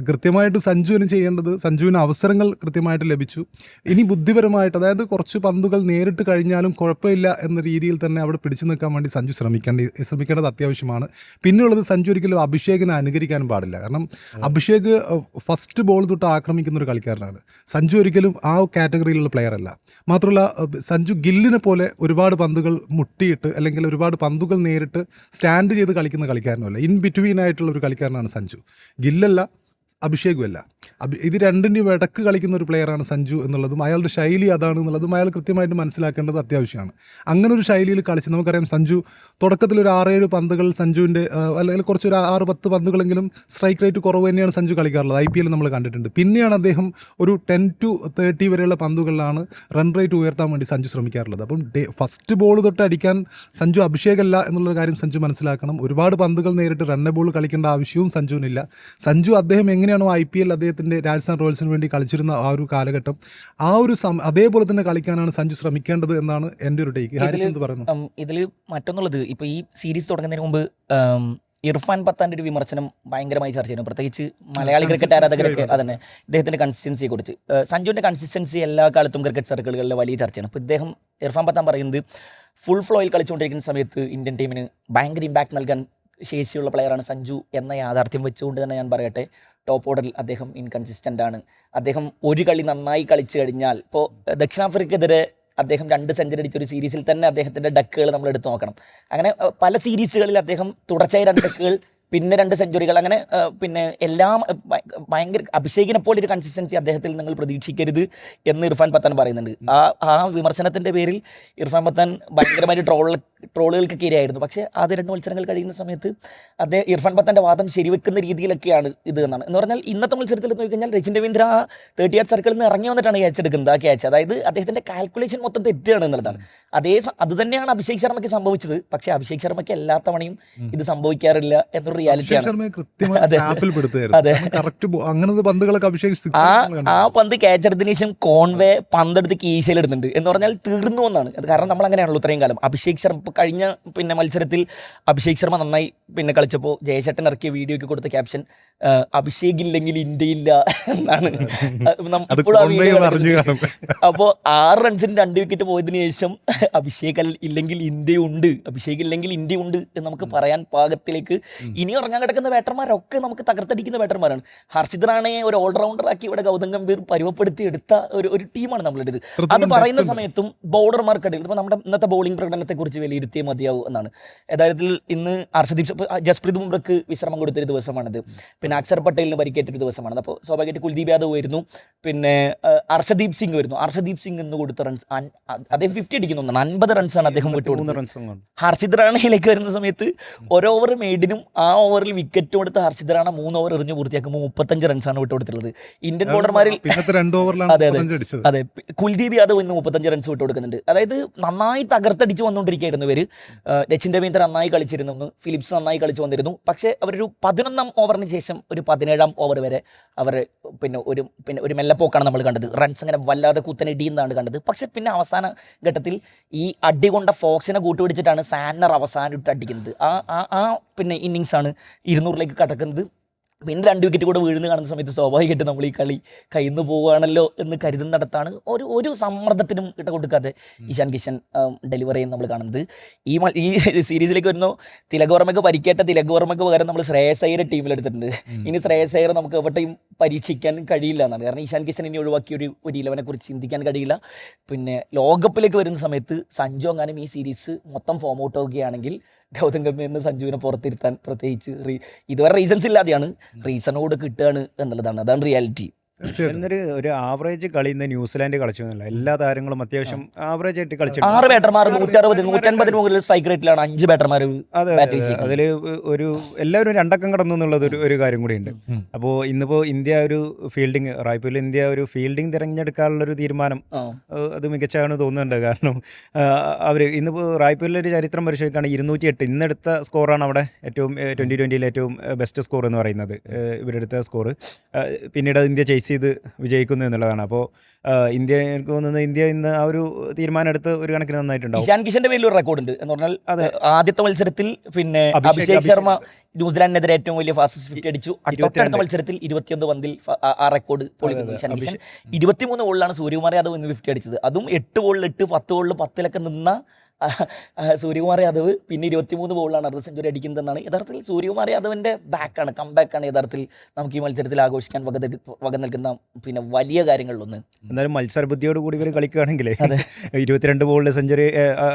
[SPEAKER 1] കൃത്യമായിട്ട് സഞ്ജുവിന് ചെയ്യേണ്ടത്, സഞ്ജുവിന് അവസരങ്ങൾ കൃത്യമായിട്ട് ലഭിച്ചു. ഇനി ബുദ്ധിപരമായിട്ട്, അതായത് കുറച്ച് പന്തുകൾ നേരിട്ട് കഴിഞ്ഞാലും കുഴപ്പമില്ല എന്ന രീതിയിൽ തന്നെ അവിടെ പിടിച്ചു നിൽക്കാൻ വേണ്ടി സഞ്ജു ശ്രമിക്കേണ്ടത് അത്യാവശ്യമാണ്. പിന്നെയുള്ളത്, സഞ്ജു ഒരിക്കലും അഭിഷേകിനെ അനുകരിക്കാനും പാടില്ല. കാരണം അഭിഷേക് ഫസ്റ്റ് ബോൾ തൊട്ട് ആക്രമിക്കുന്ന ഒരു കളിക്കാരനാണ്. സഞ്ജു ഒരിക്കലും ആ കാറ്റഗറിയിലുള്ള പ്ലെയർ അല്ല. മാത്രമല്ല സഞ്ജു ഗില്ലിനെ പോലെ ഒരുപാട് പന്തുകൾ മുട്ടിയിട്ട് അല്ലെങ്കിൽ ഒരുപാട് പന്തുകൾ നേരിട്ട് സ്റ്റാൻഡ് ചെയ്ത് കളിക്കുന്ന കളിക്കാരനുമല്ല. ഇൻ ബിറ്റ്വീൻ ആയിട്ടുള്ള ഒരു കളിക്കാരനാണ് സഞ്ജു. ഗില്ലല്ല, അഭിഷേകുമല്ല. ഇത് രണ്ടിൻ്റെയും ഇടക്ക് കളിക്കുന്ന ഒരു പ്ലെയറാണ് സഞ്ജു എന്നുള്ളതും അയാളുടെ ശൈലി അതാണെന്നുള്ളതും അയാൾ കൃത്യമായിട്ട് മനസ്സിലാക്കേണ്ടത് അത്യാവശ്യമാണ്. അങ്ങനെ ഒരു ശൈലിയിൽ കളിച്ച് നമുക്കറിയാം, സഞ്ജു തുടക്കത്തിൽ ഒരു 6-7 പന്തുകൾ സഞ്ജുവിൻ്റെ, അല്ലെങ്കിൽ കുറച്ചൊരു 6-10 പന്തുകളെങ്കിലും സ്ട്രൈക്ക് റേറ്റ് കുറവ് തന്നെയാണ് സഞ്ജു കളിക്കാറുള്ളത്. IPL നമ്മൾ കണ്ടിട്ടുണ്ട്. പിന്നെയാണ് അദ്ദേഹം ഒരു 10 to 30 വരെയുള്ള പന്തുകളിലാണ് റൺ റേറ്റ് ഉയർത്താൻ വേണ്ടി സഞ്ജു ശ്രമിക്കാറുള്ളത്. അപ്പം ഫസ്റ്റ് ബോൾ തൊട്ട് അടിക്കാൻ സഞ്ജു അഭിഷേകല്ല എന്നുള്ള കാര്യം സഞ്ജു മനസ്സിലാക്കണം. ഒരുപാട് പന്തുകൾ നേരിട്ട് റണ്ണ ബോൾ കളിക്കേണ്ട ആവശ്യവും സഞ്ജുവിനില്ല. സഞ്ജു അദ്ദേഹം എങ്ങനെയാണോ IPL അദ്ദേഹത്തിൻ്റെ രാജസ്ഥാൻ റോയൽസിന് വേണ്ടി കളിച്ചിരുന്ന ആ ഒരു കാലഘട്ടം, ആ ഒരു അതേപോലെ തന്നെ കളിക്കാനാണ് സഞ്ജു ശ്രമിക്കേണ്ടത് എന്നാണ് എൻ്റെ ഒരു ടേക്ക്. ഹാരിസ് എന്ത് പറയുന്നു?
[SPEAKER 2] ഇതിൽ മറ്റൊന്നുള്ളത്, ഇപ്പോൾ ഈ സീരീസ് തുടങ്ങുന്നതിന് മുമ്പ് ഇർഫാൻ പത്താൻ്റെ ഒരു വിമർശനം ഭയങ്കരമായി ചർച്ച ചെയ്യുന്നു, പ്രത്യേകിച്ച് മലയാളി ക്രിക്കറ്റ് ആരാധകരൊക്കെ. അതന്നെ, ഇദ്ദേഹത്തിൻ്റെ കൺസിസ്റ്റൻസിയെ കുറിച്ച്. സഞ്ജുവിൻ്റെ കൺസിസ്റ്റൻസി എല്ലാ കാലത്തും ക്രിക്കറ്റ് സർക്കിളുകളിലെ വലിയ ചർച്ചയാണ്. അപ്പോൾ ഇദ്ദേഹം, ഇർഫാൻ പത്താൻ പറയുന്നത്, ഫുൾ ഫ്ലോയിൽ കളിച്ചുകൊണ്ടിരിക്കുന്ന സമയത്ത് ഇന്ത്യൻ ടീമിന് ഭയങ്കര ഇമ്പാക്ട് നൽകാൻ ശേഷിയുള്ള പ്ലെയറാണ് സഞ്ജു എന്ന യാഥാർത്ഥ്യം വെച്ചുകൊണ്ട് തന്നെ ഞാൻ പറയട്ടെ, ടോപ്പ് ഓർഡറിൽ അദ്ദേഹം ഇൻകൺസിസ്റ്റൻ്റ് ആണ്. അദ്ദേഹം ഒരു കളി നന്നായി കളിച്ചു കഴിഞ്ഞാൽ, ഇപ്പോൾ ദക്ഷിണാഫ്രിക്കെതിരെ അദ്ദേഹം 2 സെഞ്ചുറി അടിച്ച ഒരു സീരീസിൽ തന്നെ അദ്ദേഹത്തിൻ്റെ ഡക്കുകൾ നമ്മൾ എടുത്തു നോക്കണം. അങ്ങനെ പല സീരീസുകളിൽ അദ്ദേഹം തുടർച്ചയായി 2 ഡക്കുകൾ, പിന്നെ 2 സെഞ്ചുറികൾ, അങ്ങനെ പിന്നെ എല്ലാം ഭയങ്കര. അഭിഷേകിനെ പോലെ ഒരു കൺസിസ്റ്റൻസി അദ്ദേഹത്തിൽ നിങ്ങൾ പ്രതീക്ഷിക്കരുത് എന്ന് ഇർഫാൻ പത്താൻ പറയുന്നുണ്ട്. ആ വിമർശനത്തിൻ്റെ പേരിൽ ഇർഫാൻ പത്താൻ ഭയങ്കരമായിട്ട് ട്രോളുകൾക്കൊക്കെ ഇരയായിരുന്നു. പക്ഷേ ആദ്യ 2 മത്സരങ്ങൾ കഴിയുന്ന സമയത്ത് ഇർഫാൻ പത്താൻ്റെ വാദം ശരിവെക്കുന്ന രീതിയിലൊക്കെയാണ് ഇത് എന്നാണ്. എന്ന് പറഞ്ഞാൽ ഇന്നത്തെ മത്സരത്തിൽ നോക്കിക്കഴിഞ്ഞാൽ രച്ചിൻ രവീന്ദ്ര ആ 38 സർക്കിളിൽ നിന്ന് ഇറങ്ങി വന്നിട്ടാണ് ക്യാച്ച് എടുക്കുന്നത്. ആ ക്യാച്ച്, അതായത് അദ്ദേഹത്തിൻ്റെ കാൽക്കുലേഷൻ മൊത്തം തെറ്റുകയാണ് എന്നുള്ളതാണ്. അത് തന്നെയാണ് അഭിഷേക് ശർമ്മയ്ക്ക് സംഭവിച്ചത്. പക്ഷേ അഭിഷേക് ശർമ്മയ്ക്ക് എല്ലാ തവണയും ഇത് സംഭവിക്കാറില്ല എന്നൊരു ആ പന്ത് ക്യാച്ച് എടുത്തതിന് ശേഷം കോൺവേ പന്തെടുത്ത് കീശയിലിടുന്നുണ്ട് എന്ന് പറഞ്ഞാൽ തീർന്നു എന്നാണ്. അത് കാരണം നമ്മൾ അങ്ങനെയാണല്ലോ ഇത്രയും കാലം. അഭിഷേക് ശർമ്മ ഇപ്പോൾ കഴിഞ്ഞ മത്സരത്തിൽ അഭിഷേക് ശർമ്മ നന്നായി കളിച്ചപ്പോൾ ജയശട്ടൻ ഇറക്കിയ വീഡിയോയ്ക്ക് കൊടുത്ത ക്യാപ്ഷൻ അഭിഷേക് ഇല്ലെങ്കിൽ ഇന്ത്യയില്ല എന്നാണ്. അപ്പോൾ 6 റൺസിന് 2 വിക്കറ്റ് പോയതിനു ശേഷം അഭിഷേക് ഇല്ലെങ്കിൽ ഇന്ത്യയുണ്ട്, അഭിഷേക് ഇല്ലെങ്കിൽ ഇന്ത്യയുണ്ട് എന്ന് നമുക്ക് പറയാൻ പാകത്തിലേക്ക് ഇനി ഇറങ്ങാൻ കിടക്കുന്ന ബാറ്റർമാരൊക്കെ നമുക്ക് തകർത്തടിക്കുന്ന ബാറ്റർമാരാണ്. ഹർഷിത് റാണയെ ഒരു ഓൾറൗണ്ടർ ആക്കി ഇവിടെ ഗൗതം ഗംഭീർ പരുവപ്പെടുത്തി എടുത്ത ഒരു ടീമാണ് നമ്മളുടേത്. അത് പറയുന്ന സമയത്തും ബൗളർമാർക്കിടയിൽ ഇപ്പോൾ നമ്മുടെ ഇന്നത്തെ ബൗളിംഗ് പ്രകടനത്തെക്കുറിച്ച് വിലയിരുത്തിയേ മതിയാവും എന്നാണ്. യഥാർത്ഥത്തിൽ ഇന്ന് ജസ്പ്രീത് ബുംറയ്ക്ക് വിശ്രമം കൊടുത്തൊരു ദിവസമാണിത്. പിന്നെ അക്സർ പട്ടേലിന് പരിക്കേറ്റൊരു ദിവസമാണത്. അപ്പോൾ സ്വാഭാവികമായിട്ട് കുൽദീപ് യാദവ് വരുന്നു, പിന്നെ അർഷദീപ് സിംഗ് വരുന്നു. അർഷദീപ് സിംഗ് എന്ന് കൊടുത്ത റൺസ് അദ്ദേഹം 50 അടിക്കുന്നു, 50 റൺസാണ് അദ്ദേഹം വിട്ടുകൊടുത്തത്. ഹർഷിത് റാണയിലേക്ക് വരുന്ന സമയത്ത് ഒരു ഓവർ മെയ്ഡിനും ആ ഓവറിൽ വിക്കറ്റ് കൊടുത്ത ഹർഷിത് റാണ 3 ഓവർ എറിഞ്ഞ് പൂർത്തിയാക്കുമ്പോൾ 35 റൺസാണ് വിട്ടുകൊടുത്തിട്ടുള്ളത്. ഇന്ത്യൻ ബോളർമാരിൽ അതെ കുൽദീപ് യാദവ് ഇന്ന് 35 റൺസ് വിട്ടുകൊടുക്കുന്നുണ്ട്. അതായത് നന്നായി തകർത്തടിച്ച് വന്നുകൊണ്ടിരിക്കുകയായിരുന്നു ഇവർ. രച്ചിൻ രവീന്ദ്ര നന്നായി കളിച്ചിരുന്നു, ഫിലിപ്സ് നന്നായി കളിച്ചു വന്നിരുന്നു. പക്ഷേ അവരൊരു 11ാം ഓവറിന് ശേഷം ഒരു 17ാം ഓവർ വരെ അവർ ഒരു മെല്ലപ്പോക്കാണ് നമ്മൾ കണ്ടത്. റൺസ് അങ്ങനെ വല്ലാതെ കുത്തനിടിയെന്നാണ് കണ്ടത്. പക്ഷെ പിന്നെ അവസാന ഘട്ടത്തിൽ ഈ അടി കൊണ്ട ഫോക്സിനെ കൂട്ടുപിടിച്ചിട്ടാണ് സാന്നർ അവസാനം ഇട്ട് അടിക്കുന്നത്. ആ ഇന്നിങ്സാണ് 200ലേക്ക് കടക്കുന്നത്. പിന്നെ 2 വിക്കറ്റ് കൂടെ വീഴുന്ന കാണുന്ന സമയത്ത് സ്വാഭാവികമായിട്ട് നമ്മൾ ഈ കളി കയ്യിന്ന് പോവുകയാണല്ലോ എന്ന് കരുതുന്നിടത്താണ് ഒരു സമ്മർദ്ദത്തിനും ഇട്ട കൊടുക്കാതെ ഇഷാൻ കിഷൻ ഡെലിവറി ചെയ്യുന്ന നമ്മൾ കാണുന്നത്. ഈ സീരീസിലേക്ക് വരുന്നു. തിലക് വർമ്മയ്ക്ക് പരിക്കേറ്റ തിലക് വർമ്മയ്ക്ക് പകരം നമ്മൾ ശ്രേയസ് അയ്യരെ ടീമിലെടുത്തിട്ടുണ്ട്. ഇനി ശ്രേയസ് അയ്യർ നമുക്ക് എവിടെയും പരീക്ഷിക്കാൻ കഴിയില്ല എന്നാണ്. കാരണം ഇഷാൻ കിഷൻ ഇനി ഒഴിവാക്കിയ ഒരു 11 കുറിച്ച് ചിന്തിക്കാൻ കഴിയില്ല. പിന്നെ ലോകകപ്പിലേക്ക് വരുന്ന സമയത്ത് സഞ്ജു എങ്ങാനും ഈ സീരീസ് മൊത്തം ഫോം ഔട്ട് ആവുകയാണെങ്കിൽ ഗൗതം ഗംഭീറിന് സഞ്ജുവിനെ പുറത്തിരുത്താൻ പ്രത്യേകിച്ച് ഇതുവരെ റീസൺസ് ഇല്ലാതെയാണ്, റീസണോട് കിട്ടുകയാണ് എന്നുള്ളതാണ്. അതാണ് റിയാലിറ്റി.
[SPEAKER 3] ഒരു ആവറേജ് കളി ഇന്ന് ന്യൂസിലാൻഡ് കളിച്ചു എന്നല്ല, എല്ലാ താരങ്ങളും അത്യാവശ്യം ആവറേജ് ആയിട്ട് കളിച്ചു.
[SPEAKER 2] 6 ബാറ്റർമാർ 160-150 മുകളിൽ സ്ട്രൈക്ക് റേറ്റിലാണ് 5 ബാറ്റർമാർ.
[SPEAKER 3] അതെ, അതിൽ എല്ലാവരും 2 അക്കം കടന്നു എന്നുള്ളത് ഒരു കാര്യം കൂടിയുണ്ട്. അപ്പോൾ ഇന്നിപ്പോൾ ഇന്ത്യ ഒരു ഫീൽഡിങ്, റായ്പൂരിൽ ഇന്ത്യ ഒരു ഫീൽഡിങ് തിരഞ്ഞെടുക്കാനുള്ളൊരു തീരുമാനം അത് മികച്ചാണ് തോന്നുന്നുണ്ട്. കാരണം അവർ ഇന്നിപ്പോൾ റായ്പൂരിലൊരു ചരിത്രം പരിശോധിക്കുകയാണ്, 208 ഇന്നെടുത്ത സ്കോറാണ് അവിടെ ഏറ്റവും 2020 ഏറ്റവും ബെസ്റ്റ് സ്കോർ എന്ന് പറയുന്നത്, ഇവരെടുത്ത സ്കോർ. പിന്നീട് ഇന്ത്യ ചേസ് ഫിക്സ് ചെയ്ത് വിജയിക്കുന്നു എന്നുള്ളതാണ്. അപ്പോൾ ഇന്ത്യ എനിക്ക് തോന്നുന്നത് ഇന്ത്യ ഇന്ന് ആ ഒരു തീരുമാനം എടുത്ത് ഒരു കണക്കിന് നന്നായിട്ടുണ്ടാവും.
[SPEAKER 2] ഇഷാൻ കിഷന്റെ പേരിൽ ഒരു റെക്കോർഡ് ഉണ്ട് എന്ന് പറഞ്ഞാൽ ആദ്യത്തെ മത്സരത്തിൽ പിന്നെ അഭിഷേക് ശർമ്മ ന്യൂസിലാൻഡിനെതിരെ ഏറ്റവും വലിയ ഫാസ്റ്റസ്റ്റ് 50 അടിച്ചു. തൊട്ടടുത്ത മത്സരത്തിൽ 21 പന്തിൽ ആ റെക്കോർഡ് പൊളിക്കുന്നു ഇഷാൻ കിഷൻ. 23 ബോളിലാണ് സൂര്യകുമാർ യാദവ് ഇന്ന് 50 അടിച്ചത്. അതും 8 ബോളിൽ 8, 10 ബോളിൽ 10 നിന്ന സൂര്യകുമാർ യാദവ് പിന്നെ 23 ബോളിലാണ് അർദ്ധ സെഞ്ചുറി അടിക്കുന്നതെന്നാണ് യഥാർത്ഥത്തിൽ സൂര്യകുമാർ യാദവിൻ്റെ ബാക്കാണ്, കംബാക്കാണ് യഥാർത്ഥത്തിൽ നമുക്ക് ഈ മത്സരത്തിൽ ആഘോഷിക്കാൻ വക നൽകുന്ന പിന്നെ വലിയ കാര്യങ്ങളിലൊന്ന്.
[SPEAKER 3] എന്നാലും മത്സരബുദ്ധിയോട് കൂടി ഇവർ കളിക്കുകയാണെങ്കിൽ 22 ബോളിൽ സെഞ്ചുറി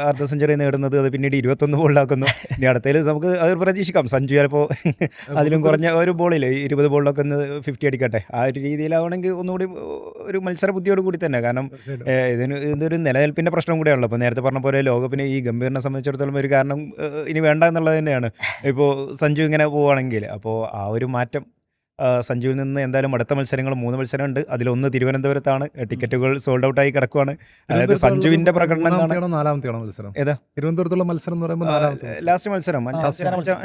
[SPEAKER 3] അർദ്ധ സെഞ്ചുറി നേടുന്നത് അത് പിന്നീട് 21 ബോളിലാക്കുന്നു. ഇനി അടുത്തതിൽ നമുക്ക് അത് പ്രതീക്ഷിക്കാം. സഞ്ജു ചിലപ്പോൾ അതിലും കുറഞ്ഞ ഒരു ബോളിൽ 20 ബോളിലൊക്കെ ഒന്ന് 50 അടിക്കട്ടെ. ആ ഒരു രീതിയിലാവണമെങ്കിൽ ഒന്നുകൂടി ഒരു മത്സരബുദ്ധിയോട് കൂടി തന്നെ. കാരണം ഇതൊരു നിലനിൽപ്പിൻ്റെ പ്രശ്നം കൂടിയാണല്ലോ. അപ്പോൾ നേരത്തെ പറഞ്ഞ പോലെ ലോകകപ്പിന് ഈ ഗംഭീറിനെ സംബന്ധിച്ചിടത്തോളം ഒരു കാരണം ഇനി വേണ്ട എന്നുള്ളത് തന്നെയാണ്. ഇപ്പോൾ സഞ്ജു ഇങ്ങനെ പോവുകയാണെങ്കിൽ അപ്പോൾ ആ ഒരു മാറ്റം സഞ്ജുവിൽ നിന്ന് എന്തായാലും അടുത്ത മത്സരങ്ങൾ 3 മത്സരമുണ്ട്. അതിലൊന്ന് തിരുവനന്തപുരത്താണ്. ടിക്കറ്റുകൾ സോൾഡ് ഔട്ടായി കിടക്കുവാണ്. അതായത് സഞ്ജുവിൻ്റെ പ്രകടനം
[SPEAKER 1] നാലാമത്തെയാണോ മത്സരം?
[SPEAKER 3] ഏതാ
[SPEAKER 1] തിരുവനന്തപുരത്തുള്ള മത്സരം എന്ന് പറയുമ്പോൾ
[SPEAKER 3] ലാസ്റ്റ് മത്സരം,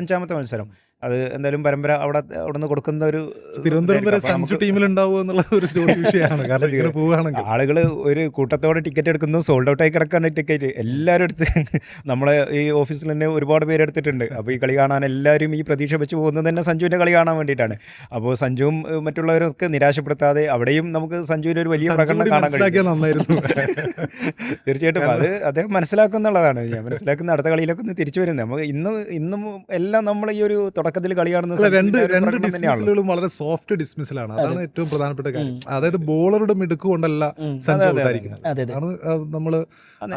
[SPEAKER 3] അഞ്ചാമത്തെ മത്സരം. അത് എന്തായാലും പരമ്പര അവിടെ നിന്ന് കൊടുക്കുന്ന ഒരു
[SPEAKER 1] തിരുവനന്തപുരം വരെ സഞ്ജു ടീമിലുണ്ടാവുക എന്നുള്ള ഒരു വിഷയമാണ്. കാരണം ഇങ്ങനെ പോവുകയാണെങ്കിൽ
[SPEAKER 3] ആളുകൾ ഒരു കൂട്ടത്തോടെ ടിക്കറ്റ് എടുക്കുന്നു, സോൾഡ് ഔട്ടായി കിടക്കാണ് ടിക്കറ്റ്. എല്ലാവരും എടുത്ത് നമ്മളെ ഈ ഓഫീസിൽ തന്നെ ഒരുപാട് പേര് എടുത്തിട്ടുണ്ട്. അപ്പോൾ ഈ കളി കാണാൻ എല്ലാവരും ഈ പ്രതീക്ഷ വെച്ച് പോകുന്നത് തന്നെ സഞ്ജുവിൻ്റെ കളി കാണാൻ വേണ്ടിയിട്ടാണ്. അപ്പോൾ സഞ്ജുവും മറ്റുള്ളവരൊക്കെ നിരാശപ്പെടുത്താതെ അവിടെയും നമുക്ക് സഞ്ജുവിൻ്റെ ഒരു വലിയ പ്രകടനം കാണാൻ കഴിയും. തീർച്ചയായിട്ടും അത് അദ്ദേഹം മനസ്സിലാക്കുന്നുള്ളതാണ്. ഞാൻ മനസ്സിലാക്കുന്ന അടുത്ത കളിയിലൊക്കെ ഒന്ന് തിരിച്ചു വരുന്നത്. നമുക്ക് ഇന്നും എല്ലാം നമ്മൾ ഈ ഒരു തുടക്കത്തിൽ കളി കാണുന്ന
[SPEAKER 1] രണ്ട് ഡിസ്മിസലുകളും വളരെ സോഫ്റ്റ് ഡിസ്മിസലാണ്. അതാണ് ഏറ്റവും പ്രധാനപ്പെട്ട കാര്യം. അതായത് ബോളറുടെ മിടുക്ക് കൊണ്ടല്ല സഞ്ജു ഔട്ടായിരിക്കുന്നത്. അതാണ് നമ്മൾ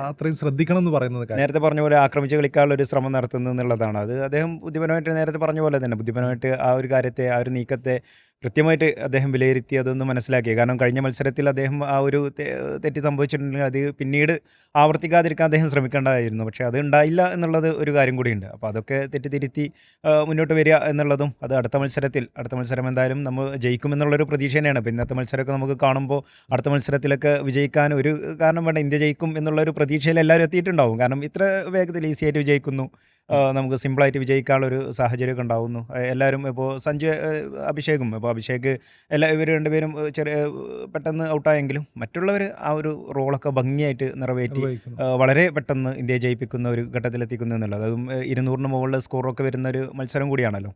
[SPEAKER 1] അത്രയും ശ്രദ്ധിക്കണം എന്ന് പറയുന്നത്.
[SPEAKER 3] നേരത്തെ പറഞ്ഞ പോലെ ആക്രമിച്ച് കളിക്കാനുള്ള ഒരു ശ്രമം നടത്തുന്നത് എന്നുള്ളതാണ്. അത് അദ്ദേഹം ബുദ്ധിപരമായിട്ട് നേരത്തെ പറഞ്ഞ പോലെ തന്നെ ബുദ്ധിപരമായിട്ട് ആ ഒരു കാര്യത്തെ, ആ ഒരു നീക്കത്തെ കൃത്യമായിട്ട് അദ്ദേഹം വിലയിരുത്തി അതൊന്ന് മനസ്സിലാക്കി. കാരണം കഴിഞ്ഞ മത്സരത്തിൽ അദ്ദേഹം ആ ഒരു തെറ്റ് സംഭവിച്ചിട്ടുണ്ടെങ്കിൽ അത് പിന്നീട് ആവർത്തിക്കാതിരിക്കാൻ അദ്ദേഹം ശ്രമിക്കേണ്ടതായിരുന്നു. പക്ഷേ അത് ഉണ്ടായില്ല എന്നുള്ളത് ഒരു കാര്യം കൂടിയുണ്ട്. അപ്പോൾ അതൊക്കെ തെറ്റിതിരുത്തി മുന്നോട്ട് വരിക എന്നുള്ളതും അത് അടുത്ത മത്സരം എന്തായാലും നമ്മൾ ജയിക്കുമെന്നുള്ളൊരു പ്രതീക്ഷ തന്നെയാണ്. അപ്പോൾ ഇന്നത്തെ മത്സരമൊക്കെ നമുക്ക് കാണുമ്പോൾ അടുത്ത മത്സരത്തിലൊക്കെ വിജയിക്കാൻ ഒരു കാരണം വേണ്ട, ഇന്ത്യ ജയിക്കും എന്നുള്ളൊരു പ്രതീക്ഷയിൽ എല്ലാവരും എത്തിയിട്ടുണ്ടാവും. കാരണം ഇത്ര വേഗത്തിൽ ഈസിയായിട്ട് വിജയിക്കുന്നു, നമുക്ക് സിമ്പിളായിട്ട് വിജയിക്കാനുള്ളൊരു സാഹചര്യമൊക്കെ ഉണ്ടാവുന്നു. എല്ലാവരും ഇപ്പോൾ അഭിഷേകും ഇപ്പോൾ അഭിഷേക് ഇവർ രണ്ടുപേരും പെട്ടെന്ന് ഔട്ടായെങ്കിലും മറ്റുള്ളവർ ആ ഒരു റോളൊക്കെ ഭംഗിയായിട്ട് നിറവേറ്റി വളരെ പെട്ടെന്ന് ഇന്ത്യയെ ജയിപ്പിക്കുന്ന ഒരു ഘട്ടത്തിലെത്തിക്കുന്നു എന്നുള്ളത്. അതും 200-ന് മുകളിൽ സ്കോറൊക്കെ വരുന്ന ഒരു മത്സരം കൂടിയാണല്ലോ.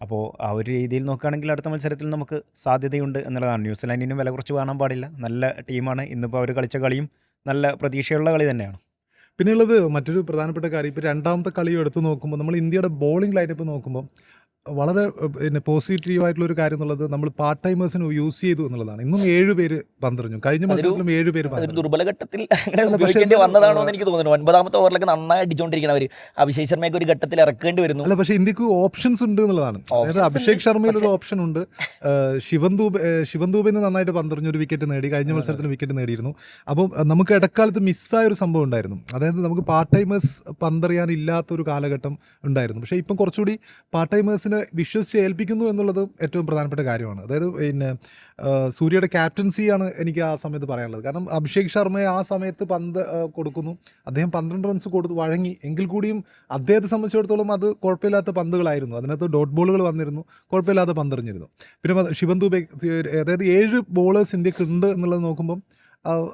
[SPEAKER 3] അപ്പോൾ ആ ഒരു രീതിയിൽ നോക്കുകയാണെങ്കിൽ അടുത്ത മത്സരത്തിൽ നമുക്ക് സാധ്യതയുണ്ട് എന്നുള്ളതാണ്. ന്യൂസിലാൻഡിനും വില കുറച്ച് കാണാൻ പാടില്ല. നല്ല ടീമാണ്. ഇന്നിപ്പോൾ അവർ കളിച്ച കളിയും നല്ല പ്രതീക്ഷയുള്ള കളി തന്നെയാണ്.
[SPEAKER 1] പിന്നെയുള്ളത് മറ്റൊരു പ്രധാനപ്പെട്ട കാര്യം, ഇപ്പോൾ രണ്ടാമത്തെ കളി എടുത്ത് നോക്കുമ്പോൾ നമ്മൾ ഇന്ത്യയുടെ ബോളിംഗ് ലൈനപ്പ് നോക്കുമ്പോൾ വളരെ പിന്നെ പോസിറ്റീവായിട്ടുള്ളൊരു കാര്യം എന്നുള്ളത് നമ്മൾ പാർട്ട് ടൈമേഴ്സിന് യൂസ് ചെയ്തു എന്നുള്ളതാണ്. ഇന്നും 7 പേര് പന്തെറിഞ്ഞു. കഴിഞ്ഞ മത്സരത്തിലും 7 പേര്
[SPEAKER 2] ഒരു ദുർബല ഘട്ടത്തിൽ ഉപയോഗിക്കേണ്ടി വന്നതാണോ എന്ന് എനിക്ക് തോന്നുന്നു. 9ാമത്തെ ഓവറിലൊക്കെ നന്നായി അടിച്ചുകൊണ്ടിരിക്കണം അവർ. അഭിഷേക് ശർമ്മയൊക്കെ ഒരു ഘട്ടത്തിൽ ഇറക്കേണ്ടി വരുന്നു.
[SPEAKER 1] അല്ല, പക്ഷേ ഇന്ത്യക്ക് ഓപ്ഷൻസ് ഉണ്ട് എന്നുള്ളതാണ്. അതായത് അഭിഷേക് ശർമ്മയിൽ ഒരു ഓപ്ഷൻ ഉണ്ട്. ശിവൻ ദൂബെ നന്നായിട്ട് പന്തെറിഞ്ഞു, ഒരു വിക്കറ്റ് നേടി. കഴിഞ്ഞ മത്സരത്തിന് വിക്കറ്റ് നേടിയിരുന്നു. അപ്പം നമുക്ക് ഇടക്കാലത്ത് മിസ്സായൊരു സംഭവം ഉണ്ടായിരുന്നു. അതായത് നമുക്ക് പാർട്ട് ടൈമേഴ്സ് പന്തെറിയാനില്ലാത്തൊരു കാലഘട്ടം ഉണ്ടായിരുന്നു. പക്ഷേ ഇപ്പം കുറച്ചുകൂടി പാർട്ട് ടൈമേഴ്സിനെ വിശ്വസിച്ച് ഏൽപ്പിക്കുന്നു എന്നുള്ളത് ഏറ്റവും പ്രധാനപ്പെട്ട കാര്യമാണ്. അതായത് പിന്നെ സൂര്യയുടെ ക്യാപ്റ്റൻസിയാണ് എനിക്ക് ആ സമയത്ത് പറയാനുള്ളത്. കാരണം അഭിഷേക് ശർമ്മയെ ആ സമയത്ത് പന്ത് കൊടുക്കുന്നു, അദ്ദേഹം 12 റൺസ് കൊടുത്ത് വഴങ്ങി. എങ്കിൽ കൂടിയും അദ്ദേഹത്തെ സംബന്ധിച്ചിടത്തോളം അത് കുഴപ്പമില്ലാത്ത പന്തുകളായിരുന്നു. അതിനകത്ത് ഡോട്ട് ബോളുകൾ വന്നിരുന്നു, കുഴപ്പമില്ലാതെ പന്തെറിഞ്ഞിരുന്നു. പിന്നെ ശിവൻ ദൂബെ, അതായത് 7 ബോളേഴ്സ് ഇന്ത്യക്ക് ഉണ്ട് എന്നുള്ളത് നോക്കുമ്പം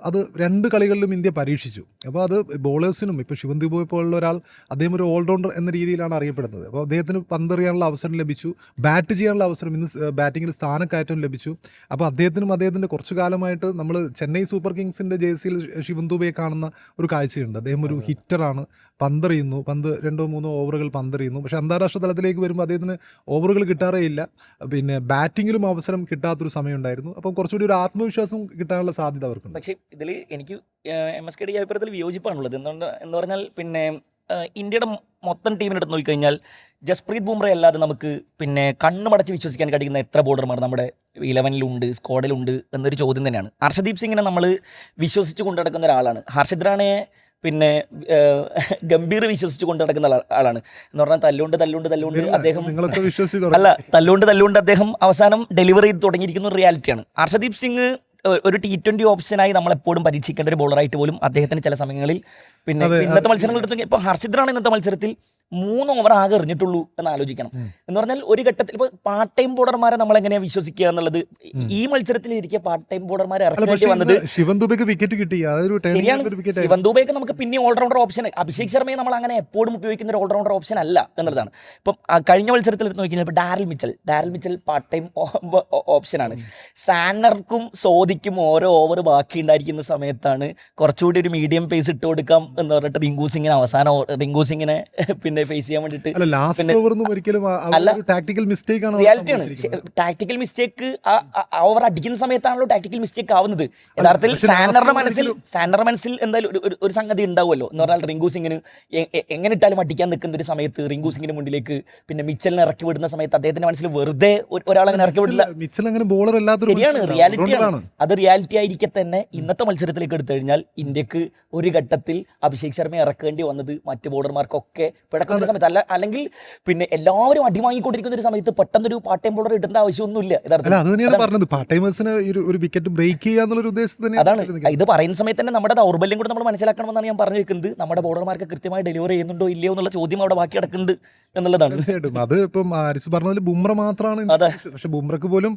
[SPEAKER 1] അത് 2 കളികളിലും ഇന്ത്യ പരീക്ഷിച്ചു. അപ്പോൾ അത് ബോളേഴ്സിനും, ഇപ്പോൾ ശിവൻ ദൂബെ പോലുള്ള ഒരാൾ, അദ്ദേഹം ഒരു ഓൾറൗണ്ടർ എന്ന രീതിയിലാണ് അറിയപ്പെടുന്നത്. അപ്പോൾ അദ്ദേഹത്തിന് പന്തെറിയാനുള്ള അവസരം ലഭിച്ചു, ബാറ്റ് ചെയ്യാനുള്ള അവസരം, ഇന്ന് ബാറ്റിങ്ങിൽ സ്ഥാനക്കയറ്റം ലഭിച്ചു. അപ്പോൾ അദ്ദേഹത്തിൻ്റെ കുറച്ചു കാലമായിട്ട് നമ്മൾ ചെന്നൈ സൂപ്പർ കിങ്സിൻ്റെ ജേഴ്സിയിൽ ശിവൻ ദൂബെയെ കാണുന്ന ഒരു കാഴ്ചയുണ്ട്. അദ്ദേഹം ഒരു ഹിറ്ററാണ്, പന്തെറിയുന്നു, 2-3 ഓവറുകൾ പന്തെറിയുന്നു. പക്ഷേ അന്താരാഷ്ട്ര തലത്തിലേക്ക് വരുമ്പോൾ അദ്ദേഹത്തിന് ഓവറുകൾ കിട്ടാറേ ഇല്ല. പിന്നെ ബാറ്റിങ്ങിലും അവസരം കിട്ടാത്തൊരു സമയമുണ്ടായിരുന്നു. അപ്പം കുറച്ചുകൂടി ഒരു ആത്മവിശ്വാസം കിട്ടാനുള്ള സാധ്യത അവർക്കുണ്ട്.
[SPEAKER 2] പക്ഷേ ഇതിൽ എനിക്ക് MSKD അഭിപ്രായത്തിൽ വിയോജിപ്പാണുള്ളത്. എന്ന് പറഞ്ഞാൽ പിന്നെ ഇന്ത്യയുടെ മൊത്തം ടീമിനെടുത്ത് നോക്കിക്കഴിഞ്ഞാൽ ജസ്പ്രീത് ബുംറ അല്ലാതെ നമുക്ക് പിന്നെ കണ്ണുമടച്ച് വിശ്വസിക്കാൻ കഴിയുന്ന എത്ര ബോളർമാർ നമ്മുടെ 11-ലുണ്ട്, സ്ക്വാഡിലുണ്ട് എന്നൊരു ചോദ്യം തന്നെയാണ്. ഹർഷദീപ് സിംഗിനെ നമ്മൾ വിശ്വസിച്ച് കൊണ്ടു നടക്കുന്ന ഒരാളാണ്. ഹർഷിത് റാണയെ പിന്നെ ഗംഭീർ വിശ്വസിച്ച് കൊണ്ട് നടക്കുന്ന ആളാണ്. എന്ന് പറഞ്ഞാൽ തല്ലുകൊണ്ട് അദ്ദേഹം തല്ലുകൊണ്ട് അദ്ദേഹം അവസാനം ഡെലിവറി ചെയ്ത് തുടങ്ങിയിരിക്കുന്ന ഒരു റിയാലിറ്റിയാണ്. ഹർഷദീപ് സിംഗ് ഒരു T20 ഓപ്ഷനായി നമ്മളെപ്പോഴും പരീക്ഷിക്കേണ്ട ഒരു ബോളറായിട്ട് പോലും അദ്ദേഹത്തിന് ചില സമയങ്ങളിൽ പിന്നെ ഇന്നത്തെ മത്സരങ്ങൾ എടുത്തു. ഇപ്പോൾ ഹർഷിത് റാണ ഇന്നത്തെ മത്സരത്തിൽ 3 ഓവർ ആകെ എറിഞ്ഞിട്ടുള്ളൂ എന്ന് ആലോചിക്കണം. എന്ന് പറഞ്ഞാൽ ഒരു ഘട്ടത്തിൽ ഇപ്പോൾ പാർട്ട് ടൈം ബോളർമാരെ നമ്മൾ എങ്ങനെയാണ് വിശ്വസിക്കുക എന്നുള്ളത്, ഈ മത്സരത്തിൽ ഇരിക്കുക പാർട്ട് ടൈം ബോളർമാരെ ഇറക്കേണ്ടി വന്നത്
[SPEAKER 1] ശിവൻ ദുബെക്ക് വിക്കറ്റ് കിട്ടി, അതൊരു
[SPEAKER 2] ശരിയാണ്. ശിവൻ ദുബെക്ക് നമുക്ക് പിന്നെ ഓൾറൗണ്ടർ ഓപ്ഷൻ, അഭിഷേക് ശർമ്മയെ നമ്മൾ അങ്ങനെ എപ്പോഴും ഉപയോഗിക്കുന്ന ഒരു ഓൾറൗണ്ടർ ഓപ്ഷൻ അല്ല എന്നുള്ളതാണ്. ഇപ്പം കഴിഞ്ഞ മത്സരത്തിൽ എടുത്ത് നോക്കിയാൽ ഇപ്പോൾ ഡാരൽ മിച്ചൽ പാർട്ട് ടൈം ഓപ്ഷനാണ്. സാന്നർക്കും സോദിക്കും ഓരോ ഓവർ ബാക്കി ഉണ്ടായിരിക്കുന്ന സമയത്താണ് കുറച്ചുകൂടി ഒരു മീഡിയം പേസ് ഇട്ട് കൊടുക്കാം എന്ന് പറഞ്ഞിട്ട് റിങ്കു സിംഗിനെ പിന്നെ ഫേസ് ചെയ്യാൻ വേണ്ടിയിട്ട്. റിയാലിറ്റിയാണ്. ടാക്ടിക്കൽ മിസ്റ്റേക്ക് ഓവർ അടിക്കുന്ന സമയത്താണല്ലോ ടാക്ടിക്കൽ മിസ്റ്റേക്ക് ആവുന്നത്. യഥാർത്ഥത്തിൽ സാന്നറുടെ മനസ്സിൽ എന്തായാലും ഒരു സംഗതി ഉണ്ടാവുമല്ലോ എന്ന് പറഞ്ഞാൽ റിങ്കു സിംഗിന് എങ്ങനെ ഇട്ടാലും അടിക്കാൻ നിൽക്കുന്ന ഒരു സമയത്ത് റിങ്കു സിംഗിന് മുന്നിലേക്ക് പിന്നെ മിച്ചലിനെ ഇറക്കി വിടുന്ന സമയത്ത് അദ്ദേഹത്തിന്റെ മനസ്സിൽ വെറുതെ ഒരാളങ്ങനെ ഇറക്കി വിടില്ല. ശരിയാണ്, റിയാലിറ്റിയാണ്. അത് റിയാലിറ്റി ആയിരിക്കെ തന്നെ ഇന്നത്തെ മത്സരത്തിലേക്ക് എടുത്തു കഴിഞ്ഞാൽ ഇന്ത്യക്ക് ഒരു ഘട്ടത്തിൽ അഭിഷേക് ശർമ്മയെ ഇറക്കേണ്ടി വന്നത് മറ്റ് ബോളർമാർക്കൊക്കെ പിടക്കുന്ന സമയത്ത് അല്ലെങ്കിൽ പിന്നെ എല്ലാവരും അടി വാങ്ങിക്കൊണ്ടിരിക്കുന്ന ഒരു സമയത്ത് പെട്ടെന്നൊരു പാർട്ട് ടൈം ബോളർ ഇടേണ്ട ആവശ്യമൊന്നുമില്ല. അതാണ് ഇത് പറയുന്ന സമയത്ത് തന്നെ നമ്മുടെ ദൗർബല്യം കൂടെ നമ്മൾ മനസ്സിലാക്കണമെന്നാണ് ഞാൻ പറഞ്ഞു വെക്കുന്നത്. നമ്മുടെ ബോളർമാർക്ക് കൃത്യമായി ഡെലിവറി ചെയ്യുന്നുണ്ടോ ഇല്ലയോ എന്നുള്ള ചോദ്യം അവിടെ ബാക്കി കിടക്കുന്നുണ്ട് എന്നുള്ളതാണ്.
[SPEAKER 1] തീർച്ചയായിട്ടും അത് ഇപ്പം ആരിസ് പറഞ്ഞതിൽ ബുംറ മാത്രമാണ്. പക്ഷെ ബുംറക്ക് പോലും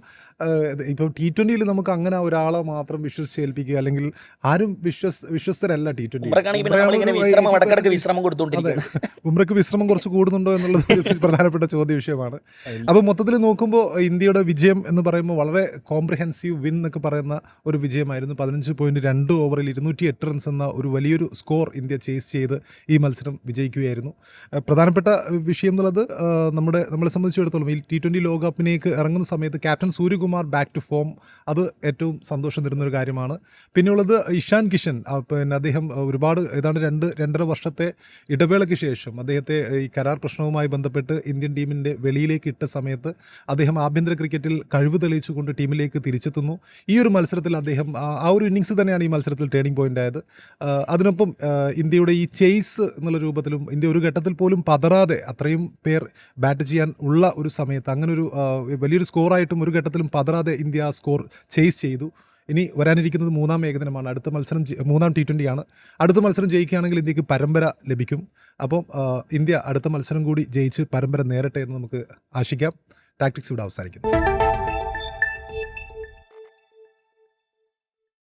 [SPEAKER 1] ഇപ്പൊ T20 നമുക്ക് അങ്ങനെ ഒരാളെ മാത്രം വിശ്വസിച്ചേൽപ്പിക്കുക അല്ലെങ്കിൽ ആരും വിശ്വസ്തരല്ല T20. ബുംറയ്ക്ക് വിശ്രമം കുറച്ച് കൂടുന്നുണ്ടോ എന്നുള്ളത് പ്രധാനപ്പെട്ട ചോദ്യ വിഷയമാണ്. അപ്പോൾ മൊത്തത്തിൽ നോക്കുമ്പോൾ ഇന്ത്യയുടെ വിജയം എന്ന് പറയുമ്പോൾ വളരെ കോംപ്രിഹെൻസീവ് വിൻ എന്നൊക്കെ പറയുന്ന ഒരു വിജയമായിരുന്നു. 15.2 ഓവറിൽ 208 റൺസ് എന്ന ഒരു വലിയൊരു സ്കോർ ഇന്ത്യ ചേസ് ചെയ്ത് ഈ മത്സരം വിജയിക്കുകയായിരുന്നു. പ്രധാനപ്പെട്ട വിഷയം എന്നുള്ളത് നമ്മളെ സംബന്ധിച്ചിടത്തോളം ഈ T20 ലോകകപ്പിലേക്ക് ഇറങ്ങുന്ന സമയത്ത് captain Suryakumar back to form, അത് ഏറ്റവും സന്തോഷം തരുന്നൊരു കാര്യമാണ്. പിന്നെയുള്ളത് ഇഷാൻ കിഷൻ, പിന്നെ അദ്ദേഹം ഒരുപാട് ഏതാണ്ട് 2.5 വർഷത്തെ ഇടവേളയ്ക്ക് ശേഷം അദ്ദേഹത്തെ ഈ കരാർ പ്രശ്നവുമായി ബന്ധപ്പെട്ട് ഇന്ത്യൻ ടീമിൻ്റെ വെളിയിലേക്ക് ഇട്ട സമയത്ത് അദ്ദേഹം ആഭ്യന്തര ക്രിക്കറ്റിൽ കഴിവ് തെളിയിച്ചുകൊണ്ട് ടീമിലേക്ക് തിരിച്ചെത്തുന്നു. ഈ ഒരു മത്സരത്തിൽ അദ്ദേഹം ആ ഒരു ഇന്നിങ്സ് തന്നെയാണ് ഈ മത്സരത്തിൽ ടേണിംഗ് പോയിന്റ് ആയത്. അതിനൊപ്പം ഇന്ത്യയുടെ ഈ ചേസ് എന്നുള്ള രൂപത്തിലും ഇന്ത്യ ഒരു ഘട്ടത്തിൽ പോലും പതറാതെ അത്രയും പേർ ബാറ്റ് ചെയ്യാൻ ഉള്ള ഒരു സമയത്ത് അങ്ങനെ ഒരു വലിയൊരു സ്കോറായിട്ടും ഒരു ഘട്ടത്തിലും പതറാതെ ഇന്ത്യ ആ സ്കോർ ചേസ് ചെയ്തു. ഇനി വരാനിരിക്കുന്നത് 3-ാം ഏകദിനമാണ്. അടുത്ത മത്സരം 3-ാം T20 ആണ്. അടുത്ത മത്സരം ജയിക്കുകയാണെങ്കിൽ ഇന്ത്യക്ക് പരമ്പര ലഭിക്കും. അപ്പം ഇന്ത്യ അടുത്ത മത്സരം കൂടി ജയിച്ച് പരമ്പര നേരട്ടെ എന്ന് നമുക്ക് ആശിക്കാം. ടാക്ടിക്സ് ഇവിടെ അവസാനിക്കുന്നു.